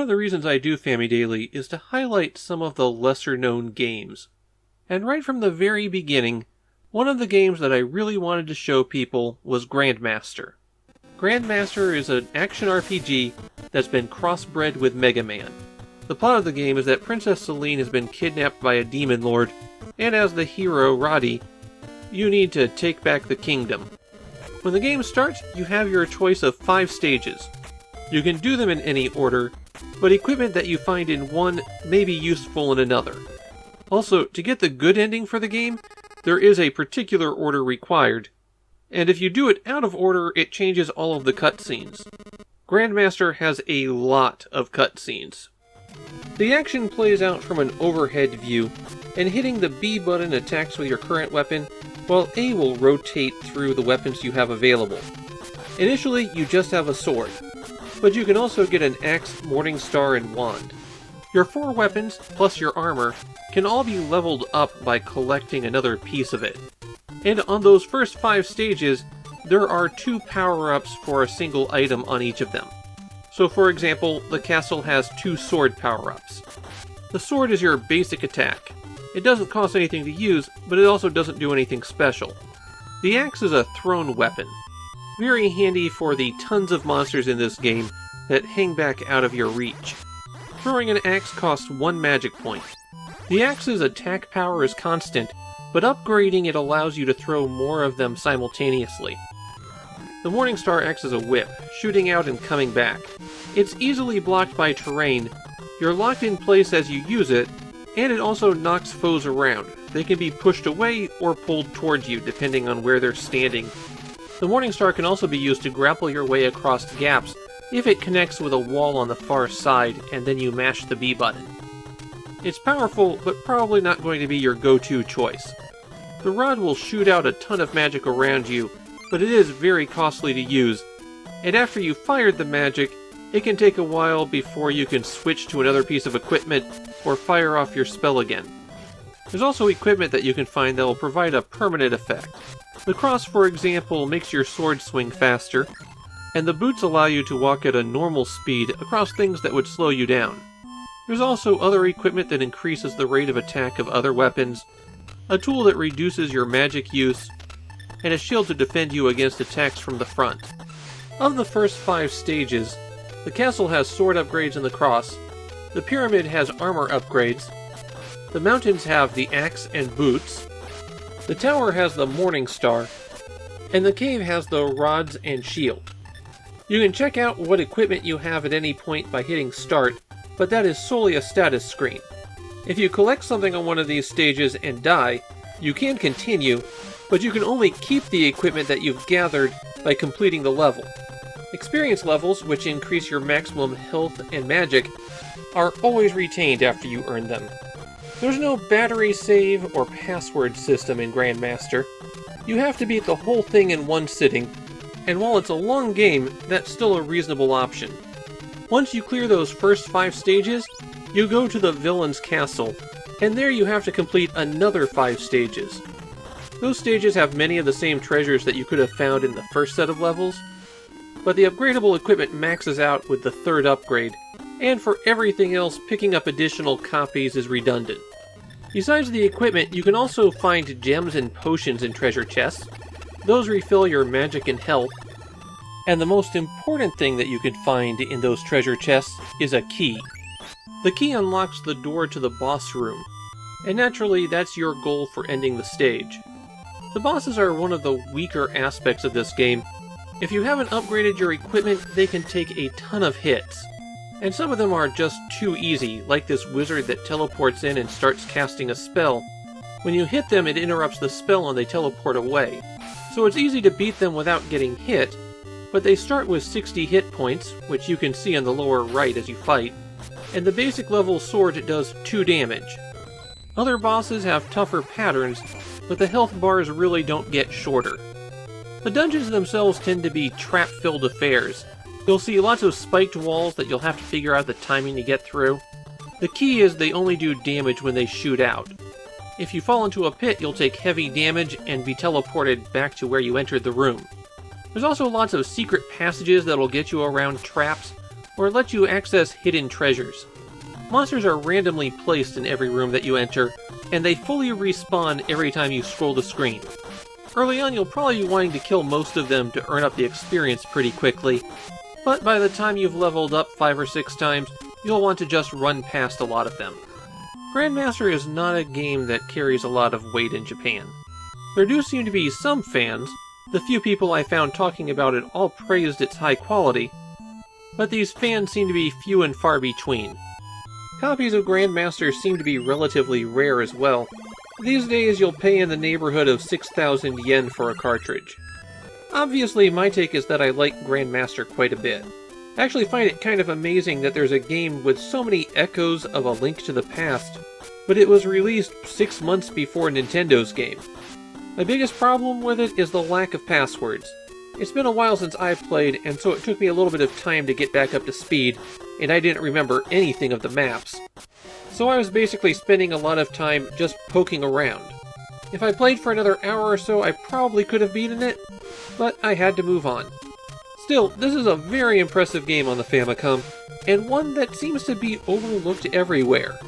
of the reasons I do Famidaily is to highlight some of the lesser-known games. And right from the very beginning, one of the games that I really wanted to show people was Grandmaster. Grandmaster is an action RPG that's been crossbred with Mega Man. The plot of the game is that Princess Celine has been kidnapped by a demon lord, and as the hero, Roddy, you need to take back the kingdom. When the game starts, you have your choice of 5 stages. You can do them in any order, but equipment that you find in one may be useful in another. Also, to get the good ending for the game, there is a particular order required, and if you do it out of order, it changes all of the cutscenes. Grandmaster has a lot of cutscenes. The action plays out from an overhead view, and hitting the B button attacks with your current weapon, while A will rotate through the weapons you have available. Initially, you just have a sword, but you can also get an axe, morning star, and wand. Your 4 weapons, plus your armor, can all be leveled up by collecting another piece of it. And on those first 5 stages, there are 2 power-ups for a single item on each of them. So for example, the castle has 2 sword power-ups. The sword is your basic attack. It doesn't cost anything to use, but it also doesn't do anything special. The axe is a thrown weapon. Very handy for the tons of monsters in this game that hang back out of your reach. Throwing an axe costs 1 magic point. The axe's attack power is constant, but upgrading it allows you to throw more of them simultaneously. The Morning Star acts as a whip, shooting out and coming back. It's easily blocked by terrain, you're locked in place as you use it, and it also knocks foes around. They can be pushed away or pulled towards you, depending on where they're standing. The Morning Star can also be used to grapple your way across gaps if it connects with a wall on the far side, and then you mash the B button. It's powerful, but probably not going to be your go-to choice. The rod will shoot out a ton of magic around you, but it is very costly to use, and after you've fired the magic, it can take a while before you can switch to another piece of equipment or fire off your spell again. There's also equipment that you can find that will provide a permanent effect. The cross, for example, makes your sword swing faster, and the boots allow you to walk at a normal speed across things that would slow you down. There's also other equipment that increases the rate of attack of other weapons, a tool that reduces your magic use, and a shield to defend you against attacks from the front. Of the first 5 stages, the castle has sword upgrades in the cross, the pyramid has armor upgrades, the mountains have the axe and boots, the tower has the Morning Star, and the cave has the rods and shield. You can check out what equipment you have at any point by hitting start, but that is solely a status screen. If you collect something on one of these stages and die, you can continue, but you can only keep the equipment that you've gathered by completing the level. Experience levels, which increase your maximum health and magic, are always retained after you earn them. There's no battery save or password system in Grandmaster. You have to beat the whole thing in one sitting, and while it's a long game, that's still a reasonable option. Once you clear those first 5 stages, you go to the villain's castle, and there you have to complete another 5 stages. Those stages have many of the same treasures that you could have found in the first set of levels, but the upgradable equipment maxes out with the 3rd upgrade, and for everything else, picking up additional copies is redundant. Besides the equipment, you can also find gems and potions in treasure chests. Those refill your magic and health, and the most important thing that you can find in those treasure chests is a key. The key unlocks the door to the boss room, and naturally that's your goal for ending the stage. The bosses are one of the weaker aspects of this game. If you haven't upgraded your equipment, they can take a ton of hits. And some of them are just too easy, like this wizard that teleports in and starts casting a spell. When you hit them, it interrupts the spell and they teleport away. So it's easy to beat them without getting hit, but they start with 60 hit points, which you can see on the lower right as you fight, and the basic level sword does 2 damage. Other bosses have tougher patterns, but the health bars really don't get shorter. The dungeons themselves tend to be trap-filled affairs. You'll see lots of spiked walls that you'll have to figure out the timing to get through. The key is they only do damage when they shoot out. If you fall into a pit, you'll take heavy damage and be teleported back to where you entered the room. There's also lots of secret passages that'll get you around traps, or let you access hidden treasures. Monsters are randomly placed in every room that you enter, and they fully respawn every time you scroll the screen. Early on, you'll probably be wanting to kill most of them to earn up the experience pretty quickly, but by the time you've leveled up 5 or 6 times, you'll want to just run past a lot of them. Grandmaster is not a game that carries a lot of weight in Japan. There do seem to be some fans. The few people I found talking about it all praised its high quality, but these fans seem to be few and far between. Copies of Grandmaster seem to be relatively rare as well. These days you'll pay in the neighborhood of 6,000 yen for a cartridge. Obviously, my take is that I like Grandmaster quite a bit. I actually find it kind of amazing that there's a game with so many echoes of A Link to the Past, but it was released 6 months before Nintendo's game. My biggest problem with it is the lack of passwords. It's been a while since I've played, and so it took me a little bit of time to get back up to speed, and I didn't remember anything of the maps. So I was basically spending a lot of time just poking around. If I played for another hour or so, I probably could have beaten it, but I had to move on. Still, this is a very impressive game on the Famicom, and one that seems to be overlooked everywhere.